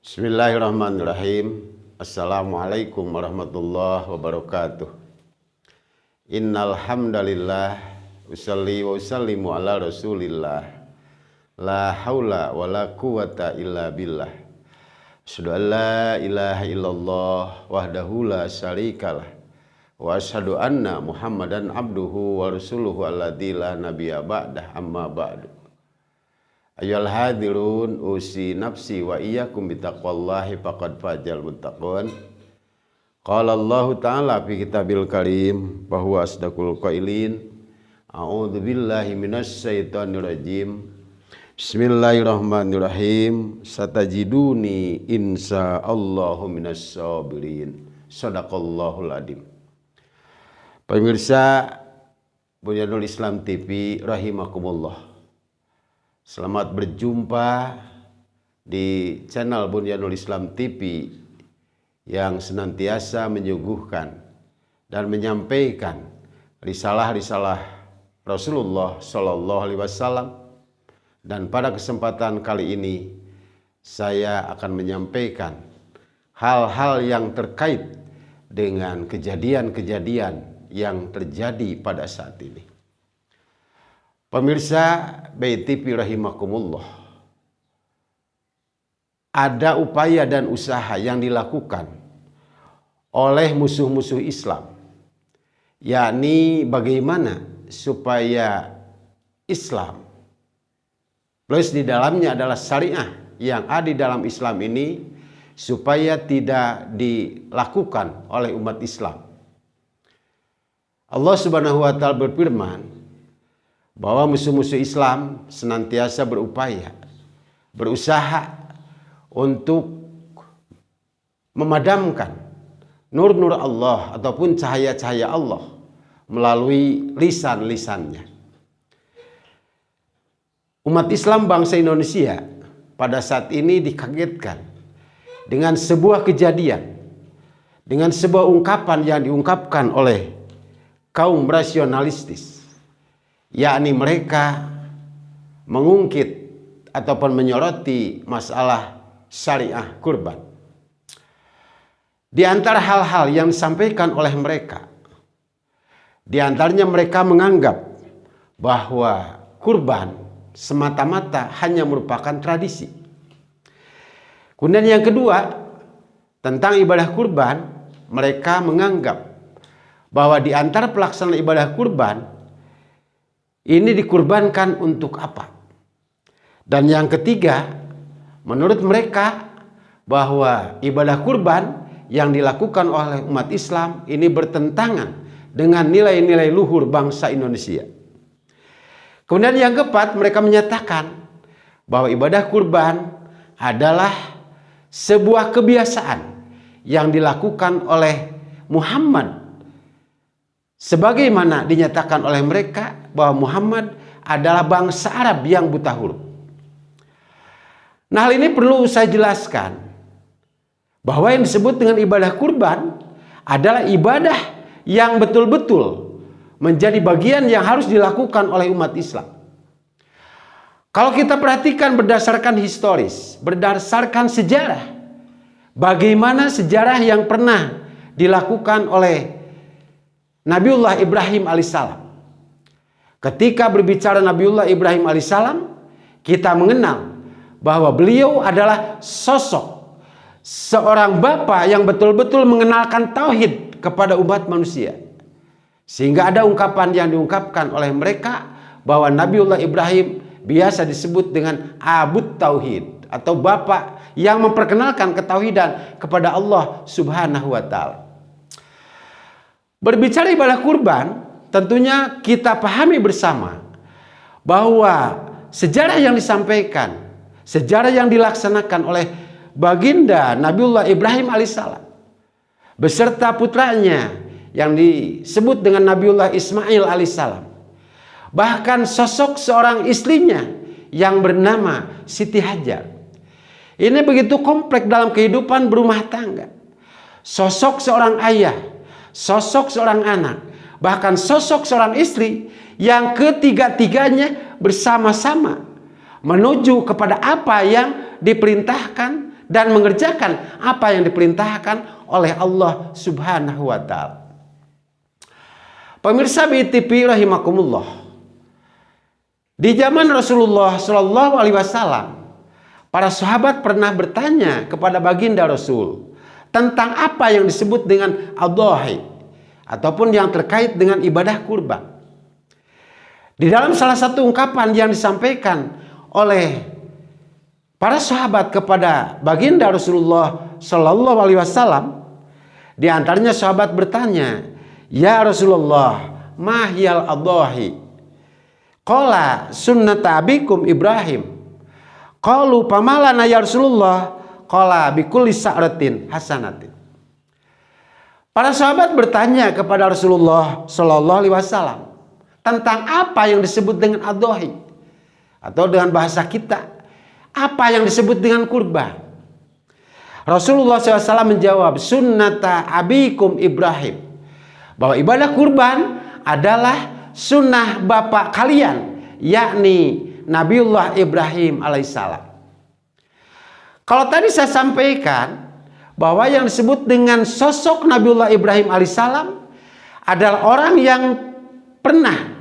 Bismillahirrahmanirrahim. Assalamualaikum warahmatullahi wabarakatuh. Innal hamdalillah usalli wa usallimu ala Rasulillah. La haula wala quwata illa billah. Asyhadu an la ilaha illallah wahdahu la syarikalah wa asyhadu anna Muhammadan abduhu wa rasuluhu alladzi la nabiyya ba'dah amma ba'du. Ayyuhal hadirun usi nafsi wa iyyakum bitaqwallahi faqad fazal muttaqun. Qala Allah Ta'ala fi kitabil karim bahwa asdaqul qailin. A'udzu billahi minasy syaithanir rajim. Bismillahirrahmanirrahim. Satajiduni insyaallahu minas sabirin. Shadaqallahul adzim. Pemirsa Bunyanul Islam TV rahimakumullah. Selamat berjumpa di channel Bunyanul Islam TV yang senantiasa menyuguhkan dan menyampaikan risalah-risalah Rasulullah Shallallahu Alaihi Wasallam. Dan pada kesempatan kali ini saya akan menyampaikan hal-hal yang terkait dengan kejadian-kejadian yang terjadi pada saat ini. Pemirsa BTV rahimakumullah, ada upaya dan usaha yang dilakukan oleh musuh-musuh Islam, yakni bagaimana supaya Islam plus di dalamnya adalah syariah yang ada di dalam Islam ini supaya tidak dilakukan oleh umat Islam. Allah Subhanahu wa taala berfirman bahwa musuh-musuh Islam senantiasa berusaha untuk memadamkan nur-nur Allah ataupun cahaya-cahaya Allah melalui lisan-lisannya. Umat Islam bangsa Indonesia pada saat ini dikagetkan dengan sebuah kejadian, dengan sebuah ungkapan yang diungkapkan oleh kaum rasionalistis, yakni mereka mengungkit ataupun menyoroti masalah syariah kurban. Di antara hal-hal yang disampaikan oleh mereka, di antaranya mereka menganggap bahwa kurban semata-mata hanya merupakan tradisi. Kemudian yang kedua, tentang ibadah kurban, mereka menganggap bahwa di antara pelaksanaan ibadah kurban ini dikurbankan untuk apa? Dan yang ketiga, menurut mereka bahwa ibadah kurban yang dilakukan oleh umat Islam ini bertentangan dengan nilai-nilai luhur bangsa Indonesia. Kemudian yang keempat, mereka menyatakan bahwa ibadah kurban adalah sebuah kebiasaan yang dilakukan oleh Muhammad. Sebagaimana dinyatakan oleh mereka bahwa Muhammad adalah bangsa Arab yang buta huruf. Nah, hal ini perlu saya jelaskan bahwa yang disebut dengan ibadah kurban adalah ibadah yang betul-betul menjadi bagian yang harus dilakukan oleh umat Islam. Kalau kita perhatikan berdasarkan historis, berdasarkan sejarah, bagaimana sejarah yang pernah dilakukan oleh Nabiullah Ibrahim alaihissalam. Ketika berbicara Nabiullah Ibrahim alaihissalam, kita mengenal bahwa beliau adalah sosok seorang bapa yang betul-betul mengenalkan tauhid kepada umat manusia. Sehingga ada ungkapan yang diungkapkan oleh mereka bahwa Nabiullah Ibrahim biasa disebut dengan Abud Tauhid atau bapa yang memperkenalkan ketauhidan kepada Allah Subhanahu wa taala. Berbicara ibadah kurban, tentunya kita pahami bersama bahwa sejarah yang disampaikan, sejarah yang dilaksanakan oleh baginda Nabiullah Ibrahim alaihissalam beserta putranya yang disebut dengan Nabiullah Ismail alaihissalam, bahkan sosok seorang istrinya yang bernama Siti Hajar. Ini begitu kompleks dalam kehidupan berumah tangga. Sosok seorang ayah, sosok seorang anak, bahkan sosok seorang istri yang ketiga-tiganya bersama-sama menuju kepada apa yang diperintahkan dan mengerjakan apa yang diperintahkan oleh Allah Subhanahu wa taala. Pemirsa BTV rahimakumullah. Di zaman Rasulullah Shallallahu alaihi wasallam, para sahabat pernah bertanya kepada baginda Rasul tentang apa yang disebut dengan ad-dhahi ataupun yang terkait dengan ibadah kurban. Di dalam salah satu ungkapan yang disampaikan oleh para sahabat kepada baginda Rasulullah Shallallahu alaihi wasallam, di antaranya sahabat bertanya, "Ya Rasulullah, mahyal ad-dhahi?" Qala sunnata abikum Ibrahim. Qalu pamalana ya Rasulullah? Qala bikulli sa'ratin hasanatin. Para sahabat bertanya kepada Rasulullah Shallallahu alaihi wasallam tentang apa yang disebut dengan ad-dhahi, atau dengan bahasa kita, apa yang disebut dengan kurban. Rasulullah SAW menjawab, sunnata abikum Ibrahim, bahwa ibadah kurban adalah sunnah bapak kalian, yakni Nabiullah Ibrahim alaihissalam. Kalau tadi saya sampaikan bahwa yang disebut dengan sosok Nabiullah Ibrahim alaihissalam adalah orang yang pernah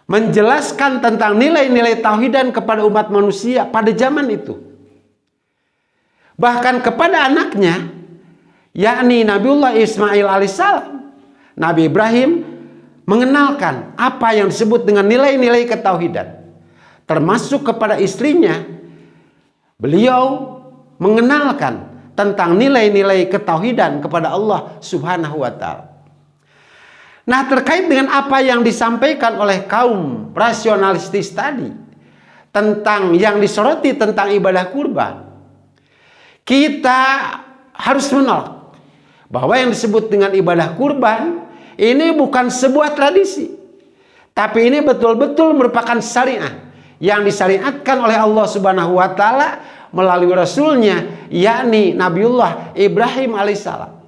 menjelaskan tentang nilai-nilai tauhidan kepada umat manusia pada zaman itu. Bahkan kepada anaknya, yakni Nabiullah Ismail alaihissalam, Nabi Ibrahim mengenalkan apa yang disebut dengan nilai-nilai ketauhidan. Termasuk kepada istrinya, beliau mengenalkan tentang nilai-nilai ketauhidan kepada Allah Subhanahu wa taala. Nah, terkait dengan apa yang disampaikan oleh kaum rasionalistis tadi tentang yang disoroti tentang ibadah kurban, kita harus menolak bahwa yang disebut dengan ibadah kurban ini bukan sebuah tradisi, tapi ini betul-betul merupakan syariat yang disyariatkan oleh Allah Subhanahu wa taala melalui rasulnya, yakni Nabiullah Ibrahim alaihissalam.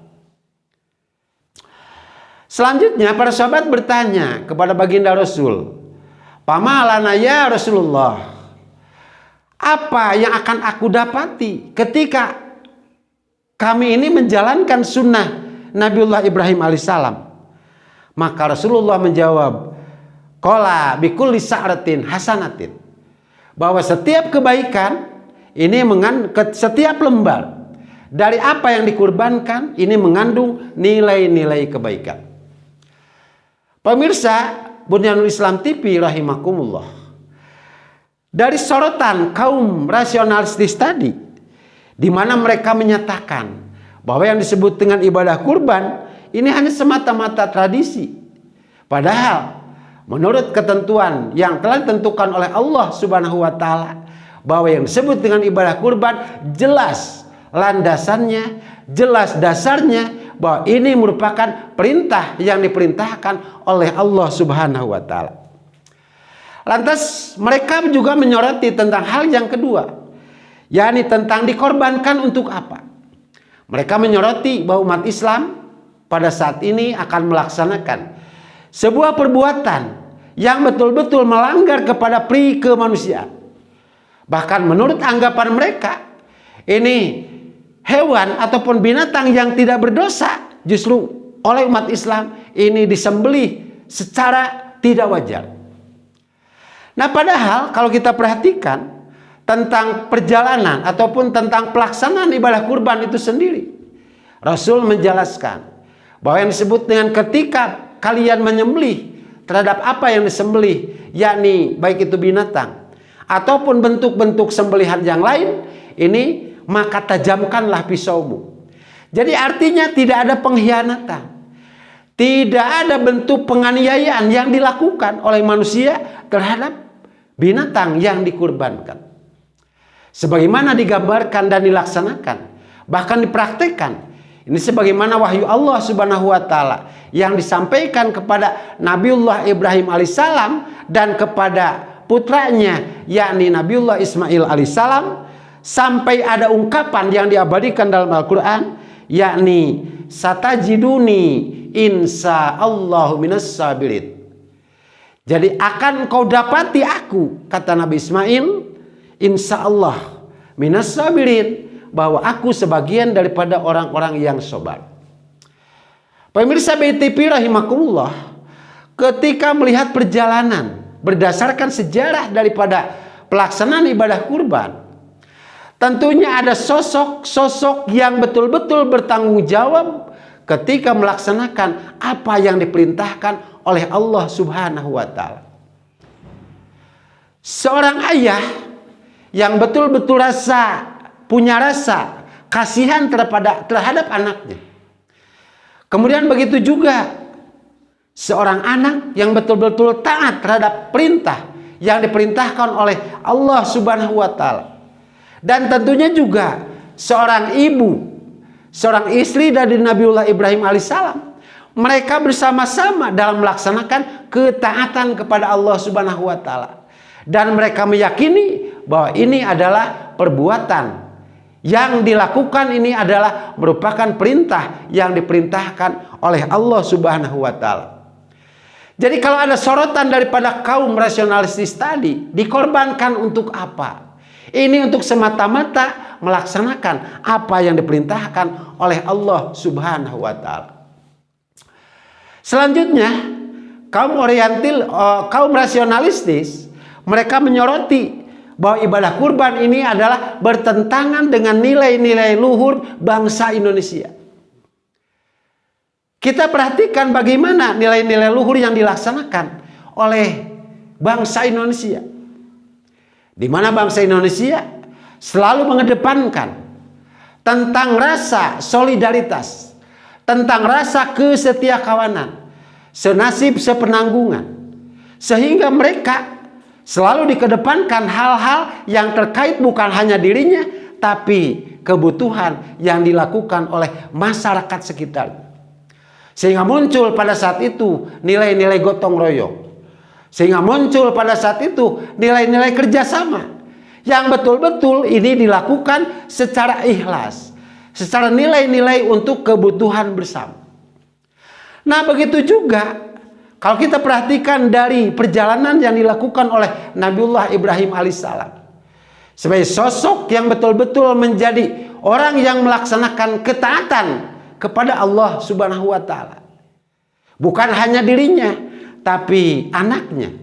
Selanjutnya para sahabat bertanya kepada baginda Rasul, "Pamalana ya Rasulullah? Apa yang akan aku dapati ketika kami ini menjalankan sunnah Nabiullah Ibrahim alaihissalam?" Maka Rasulullah menjawab, "Qala bikulli sa'ratin hasanatin." Bahwa setiap kebaikan ini setiap lembar dari apa yang dikurbankan ini mengandung nilai-nilai kebaikan. Pemirsa Bunyanul Islam TV rahimakumullah. Dari sorotan kaum rasionalistis tadi, di mana mereka menyatakan bahwa yang disebut dengan ibadah kurban ini hanya semata-mata tradisi. Padahal menurut ketentuan yang telah ditentukan oleh Allah Subhanahu wa taala, bahwa yang disebut dengan ibadah kurban jelas landasannya, jelas dasarnya, bahwa ini merupakan perintah yang diperintahkan oleh Allah Subhanahu wa taala. Lantas mereka juga menyoroti tentang hal yang kedua, yakni tentang dikorbankan untuk apa. Mereka menyoroti bahwa umat Islam pada saat ini akan melaksanakan sebuah perbuatan yang betul-betul melanggar kepada pri kemanusiaan. Bahkan menurut anggapan mereka, ini hewan ataupun binatang yang tidak berdosa justru oleh umat Islam ini disembelih secara tidak wajar. Nah, padahal kalau kita perhatikan tentang perjalanan ataupun tentang pelaksanaan ibadah kurban itu sendiri, Rasul menjelaskan bahwa yang disebut dengan ketika kalian menyembelih terhadap apa yang disembelih, yakni baik itu binatang ataupun bentuk-bentuk sembelihan yang lain, ini maka tajamkanlah pisaumu. Jadi artinya tidak ada pengkhianatan, tidak ada bentuk penganiayaan yang dilakukan oleh manusia terhadap binatang yang dikurbankan. Sebagaimana digambarkan dan dilaksanakan, bahkan dipraktekkan. Ini sebagaimana wahyu Allah Subhanahu wa taala yang disampaikan kepada Nabiullah Ibrahim alaihissalam dan kepada putranya yakni Nabiullah Ismail alaihissalam, sampai ada ungkapan yang diabadikan dalam Al-Qur'an, yakni satajiduni insyaallahu minas sabirin. Jadi akan kau dapati aku, kata Nabi Ismail, insyaallah minas sabirin, bahwa aku sebagian daripada orang-orang yang sabar. Pemirsa BTV rahimakumullah, ketika melihat perjalanan berdasarkan sejarah daripada pelaksanaan ibadah kurban, tentunya ada sosok-sosok yang betul-betul bertanggung jawab ketika melaksanakan apa yang diperintahkan oleh Allah Subhanahu wa Ta'ala. Seorang ayah yang betul-betul punya rasa kasihan terhadap anaknya. Kemudian begitu juga seorang anak yang betul-betul taat terhadap perintah yang diperintahkan oleh Allah Subhanahu wa Ta'ala. Dan tentunya juga seorang ibu, seorang istri dari Nabiullah Ibrahim alaihissalam. Mereka bersama-sama dalam melaksanakan ketaatan kepada Allah Subhanahu wa Ta'ala. Dan mereka meyakini bahwa ini adalah perbuatan yang dilakukan, ini adalah merupakan perintah yang diperintahkan oleh Allah Subhanahu wa Ta'ala. Jadi kalau ada sorotan daripada kaum rasionalistis tadi, dikorbankan untuk apa? Ini untuk semata-mata melaksanakan apa yang diperintahkan oleh Allah Subhanahu wa Ta'ala. Selanjutnya, kaum rasionalistis, mereka menyoroti bahwa ibadah kurban ini adalah bertentangan dengan nilai-nilai luhur bangsa Indonesia. Kita perhatikan bagaimana nilai-nilai luhur yang dilaksanakan oleh bangsa Indonesia. Di mana bangsa Indonesia selalu mengedepankan tentang rasa solidaritas, tentang rasa kesetiakawanan, senasib sepenanggungan, sehingga mereka selalu dikedepankan hal-hal yang terkait bukan hanya dirinya, tapi kebutuhan yang dilakukan oleh masyarakat sekitar. Sehingga muncul pada saat itu nilai-nilai gotong royong. Sehingga muncul pada saat itu nilai-nilai kerjasama. Yang betul-betul ini dilakukan secara ikhlas. Secara nilai-nilai untuk kebutuhan bersama. Nah begitu juga kalau kita perhatikan dari perjalanan yang dilakukan oleh Nabiullah Ibrahim alaihissalam. Sebagai sosok yang betul-betul menjadi orang yang melaksanakan ketaatan kepada Allah Subhanahu wa Ta'ala. Bukan hanya dirinya, tapi anaknya.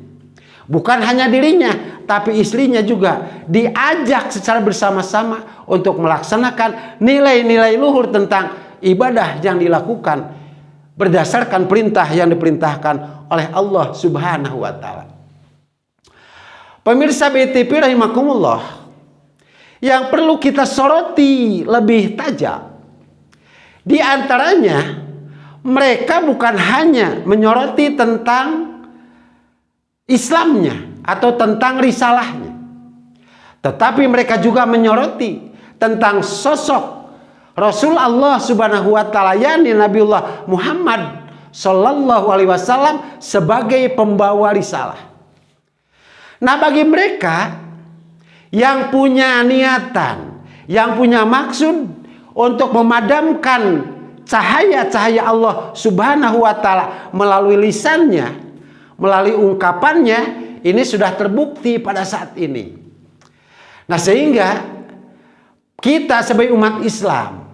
Bukan hanya dirinya, tapi istrinya juga diajak secara bersama-sama untuk melaksanakan nilai-nilai luhur tentang ibadah yang dilakukan berdasarkan perintah yang diperintahkan oleh Allah Subhanahu wa Ta'ala. Pemirsa BTV rahimakumullah, yang perlu kita soroti lebih tajam, di antaranya mereka bukan hanya menyoroti tentang Islamnya atau tentang risalahnya, tetapi mereka juga menyoroti tentang sosok Rasul Allah Subhanahu wa Ta'ala, yakni Nabiullah Muhammad Sallallahu alaihi wasallam sebagai pembawa risalah. Nah bagi mereka yang punya niatan, yang punya maksud untuk memadamkan cahaya-cahaya Allah Subhanahu wa Ta'ala melalui lisannya, melalui ungkapannya, ini sudah terbukti pada saat ini. Nah sehingga kita sebagai umat Islam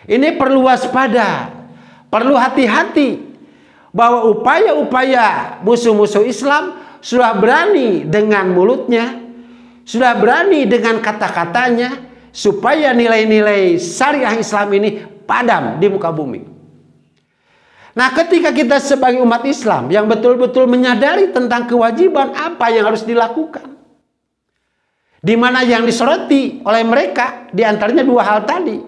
ini perlu waspada, perlu hati-hati bahwa upaya-upaya musuh-musuh Islam sudah berani dengan mulutnya, sudah berani dengan kata-katanya, supaya nilai-nilai syariah Islam ini padam di muka bumi. Nah ketika kita sebagai umat Islam yang betul-betul menyadari tentang kewajiban apa yang harus dilakukan, di mana yang disoroti oleh mereka diantaranya dua hal tadi,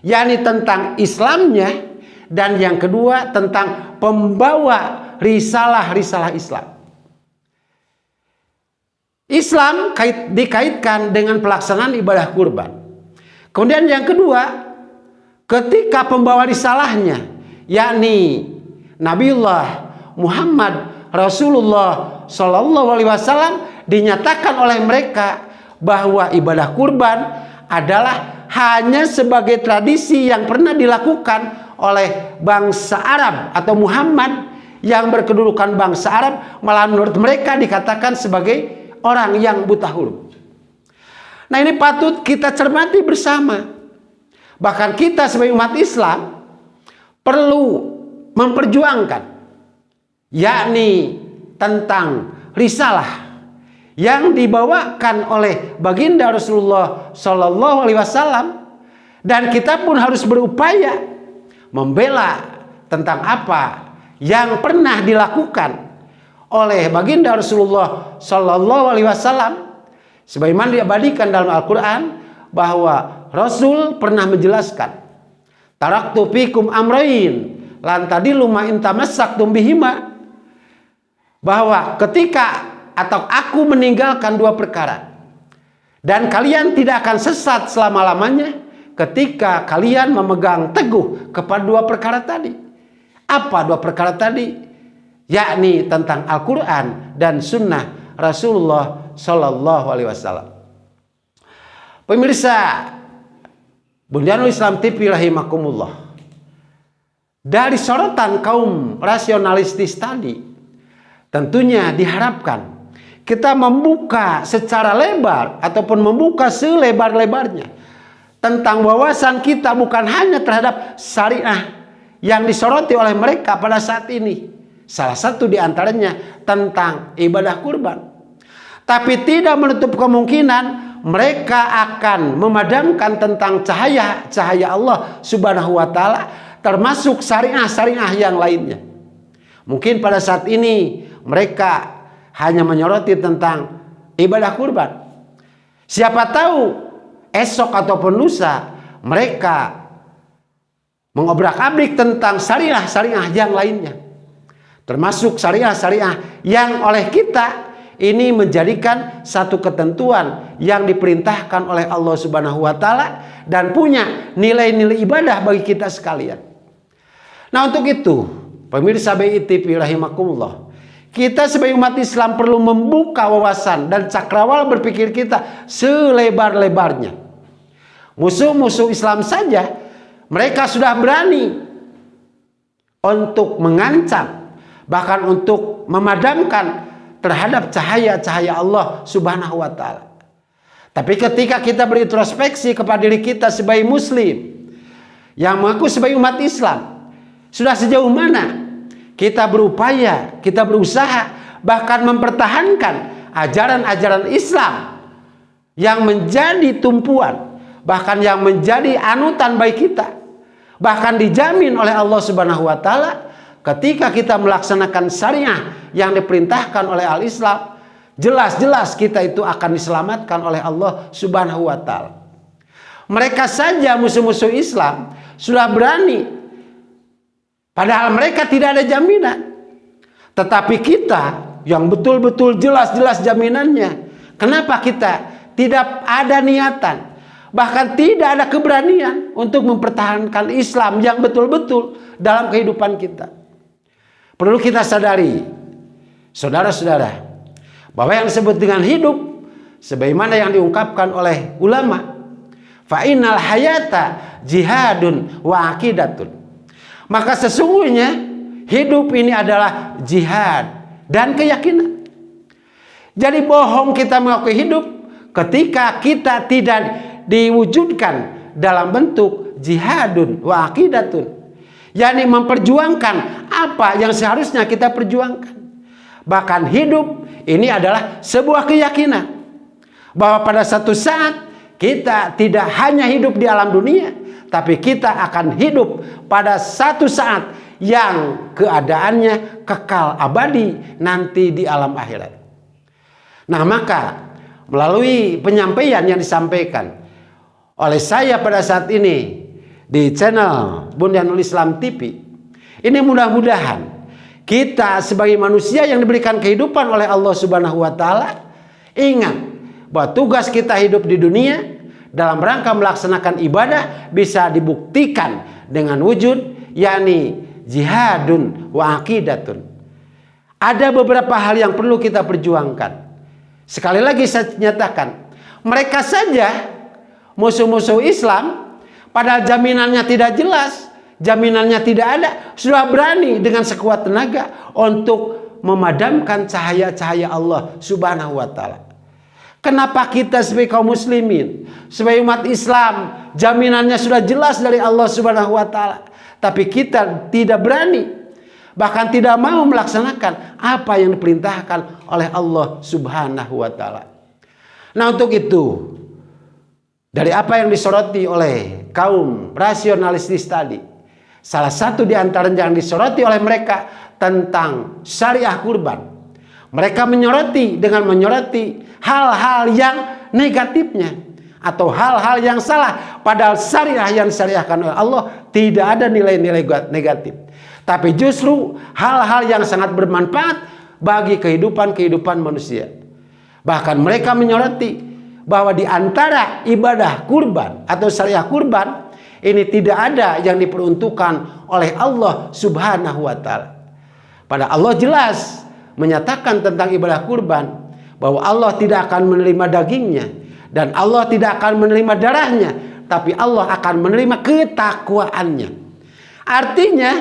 yakni tentang Islamnya, dan yang kedua tentang pembawa risalah-risalah Islam. Islam dikaitkan dengan pelaksanaan ibadah kurban. Kemudian yang kedua, ketika pembawa risalahnya, yakni Nabiullah Muhammad Rasulullah Sallallahu alaihi wasallam, dinyatakan oleh mereka bahwa ibadah kurban adalah hanya sebagai tradisi yang pernah dilakukan oleh bangsa Arab atau Muhammad yang berkedudukan bangsa Arab, malah menurut mereka dikatakan sebagai orang yang buta huruf. Nah ini patut kita cermati bersama. Bahkan kita sebagai umat Islam perlu memperjuangkan, yakni tentang risalah yang dibawakan oleh baginda Rasulullah Shallallahu Alaihi Wasallam, dan kita pun harus berupaya membela tentang apa yang pernah dilakukan oleh baginda Rasulullah Shallallahu Alaihi Wasallam, sebagaimana diabadikan dalam Al-Quran bahwa Rasul pernah menjelaskan, taraktu fikum amrain lan tadillu ma in tamassaktum bihima, bahwa ketika atau aku meninggalkan dua perkara dan kalian tidak akan sesat selama-lamanya ketika kalian memegang teguh kepada dua perkara tadi. Apa dua perkara tadi? Yakni tentang Al-Quran dan Sunnah Rasulullah Sallallahu Alaihi Wasallam. Pemirsa Bunyanul Islam TV rahimakumullah, dari sorotan kaum rasionalistis tadi, tentunya diharapkan kita membuka secara lebar ataupun membuka selebar-lebarnya tentang wawasan kita bukan hanya terhadap syariah yang disoroti oleh mereka pada saat ini. Salah satu diantaranya tentang ibadah kurban. Tapi tidak menutup kemungkinan mereka akan memadamkan tentang cahaya Allah Subhanahu wa Ta'ala, termasuk syariah-syariah yang lainnya. Mungkin pada saat ini mereka hanya menyoroti tentang ibadah kurban. Siapa tahu esok ataupun lusa mereka mengobrak-abrik tentang syariah-syariah yang lainnya, termasuk syariah-syariah yang oleh kita ini menjadikan satu ketentuan yang diperintahkan oleh Allah Subhanahu wa Ta'ala dan punya nilai-nilai ibadah bagi kita sekalian. Nah, untuk itu pemirsa BI TV rahimakumullah, kita sebagai umat Islam perlu membuka wawasan dan cakrawala berpikir kita selebar-lebarnya. Musuh-musuh Islam saja mereka sudah berani untuk mengancam, bahkan untuk memadamkan terhadap cahaya-cahaya Allah Subhanahu wa Ta'ala. Tapi ketika kita berintrospeksi kepada diri kita sebagai muslim yang mengaku sebagai umat Islam, sudah sejauh mana kita berupaya, kita berusaha bahkan mempertahankan ajaran-ajaran Islam yang menjadi tumpuan, bahkan yang menjadi anutan bagi kita, bahkan dijamin oleh Allah Subhanahu wa Ta'ala ketika kita melaksanakan syariah yang diperintahkan oleh Al-Islam, jelas-jelas kita itu akan diselamatkan oleh Allah Subhanahu wa Ta'ala. Mereka saja musuh-musuh Islam sudah berani, padahal mereka tidak ada jaminan. Tetapi kita yang betul-betul jelas-jelas jaminannya, kenapa kita tidak ada niatan, bahkan tidak ada keberanian untuk mempertahankan Islam yang betul-betul dalam kehidupan kita? Perlu kita sadari, saudara-saudara, bahwa yang disebut dengan hidup sebagaimana yang diungkapkan oleh ulama, fa innal hayata jihadun wa aqidatun. Maka sesungguhnya hidup ini adalah jihad dan keyakinan. Jadi bohong kita mengakui hidup ketika kita tidak diwujudkan dalam bentuk jihadun wa aqidatun, yakni memperjuangkan apa yang seharusnya kita perjuangkan. Bahkan hidup ini adalah sebuah keyakinan bahwa pada satu saat kita tidak hanya hidup di alam dunia, tapi kita akan hidup pada satu saat yang keadaannya kekal abadi nanti di alam akhirat. Nah, maka melalui penyampaian yang disampaikan oleh saya pada saat ini di channel Bunyanul Islam TV, ini mudah-mudahan kita sebagai manusia yang diberikan kehidupan oleh Allah Subhanahu wa Ta'ala ingat bahwa tugas kita hidup di dunia dalam rangka melaksanakan ibadah bisa dibuktikan dengan wujud, yakni jihadun wa aqidatun. Ada beberapa hal yang perlu kita perjuangkan. Sekali lagi saya nyatakan, mereka saja musuh-musuh Islam, padahal jaminannya tidak jelas, jaminannya tidak ada, sudah berani dengan sekuat tenaga untuk memadamkan cahaya-cahaya Allah Subhanahu wa Ta'ala. Kenapa kita sebagai kaum muslimin, sebagai umat Islam, jaminannya sudah jelas dari Allah Subhanahu wa taala, tapi kita tidak berani, bahkan tidak mau melaksanakan apa yang diperintahkan oleh Allah Subhanahu wa taala. Nah, untuk itu, dari apa yang disoroti oleh kaum rasionalistis tadi, salah satu di antara yang disoroti oleh mereka tentang syariah kurban. Mereka menyoroti dengan menyoroti hal-hal yang negatifnya atau hal-hal yang salah. Padahal syariah yang disyariahkan oleh Allah tidak ada nilai-nilai negatif. Tapi justru hal-hal yang sangat bermanfaat bagi kehidupan manusia. Bahkan mereka menyoroti bahwa di antara ibadah kurban atau syariah kurban ini tidak ada yang diperuntukkan oleh Allah Subhanahu wa taala. Padahal Allah jelas menyatakan tentang ibadah kurban bahwa Allah tidak akan menerima dagingnya dan Allah tidak akan menerima darahnya, tapi Allah akan menerima ketakwaannya. Artinya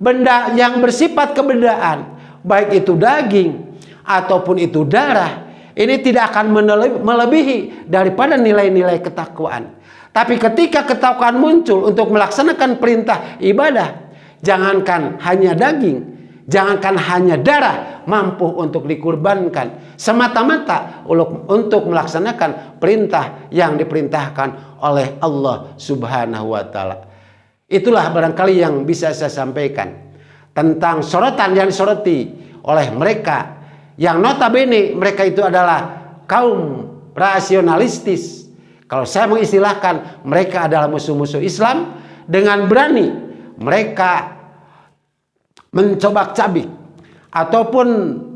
benda yang bersifat kebendaan, baik itu daging ataupun itu darah, ini tidak akan melebihi daripada nilai-nilai ketakwaan. Tapi ketika ketakwaan muncul untuk melaksanakan perintah ibadah, jangankan hanya daging, jangankan hanya darah mampu untuk dikurbankan semata-mata untuk melaksanakan perintah yang diperintahkan oleh Allah Subhanahu wa taala. Itulah barangkali yang bisa saya sampaikan tentang sorotan yang disoroti oleh mereka yang notabene mereka itu adalah kaum rasionalistis. Kalau saya mengistilahkan, mereka adalah musuh-musuh Islam. Dengan berani mereka mencobak-cabik ataupun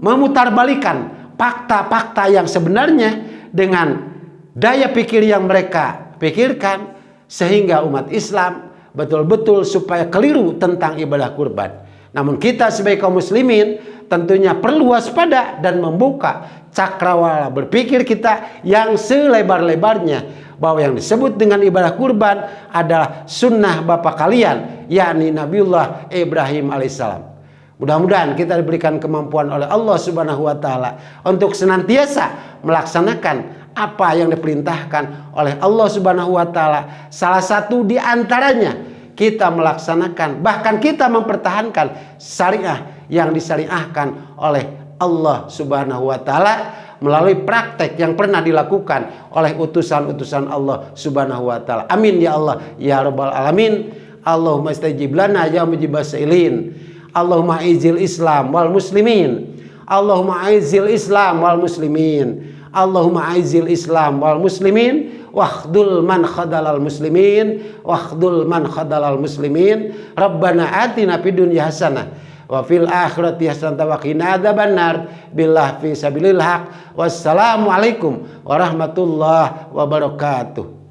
memutarbalikan fakta-fakta yang sebenarnya dengan daya pikir yang mereka pikirkan, sehingga umat Islam betul-betul supaya keliru tentang ibadah kurban. Namun kita sebagai kaum muslimin tentunya perlu waspada dan membuka cakrawala berpikir kita yang selebar-lebarnya, bahwa yang disebut dengan ibadah kurban adalah sunnah bapak kalian, yakni Nabiullah Ibrahim alaihissalam. Mudah-mudahan kita diberikan kemampuan oleh Allah Subhanahu wa taala untuk senantiasa melaksanakan apa yang diperintahkan oleh Allah Subhanahu wa taala. Salah satu di antaranya kita melaksanakan, bahkan kita mempertahankan syariah yang disyariahkan oleh Allah Subhanahu wa taala melalui praktek yang pernah dilakukan oleh utusan-utusan Allah Subhanahu wa taala. Amin ya Allah ya rabbal alamin. Allahumma istajib lana ya mujibas sailin. Allahumma izil Islam wal muslimin. Allahumma izil Islam wal muslimin. Allahumma izil Islam wal muslimin. Wakhdul man khadalal muslimin. Wakhdul man khadalal muslimin. Rabbana atina fid dunya hasanah wa fil akhirati hasanatan wa qina adzabannar. Billah fi sabilil haq. Wassalamualaikum warahmatullahi wabarakatuh.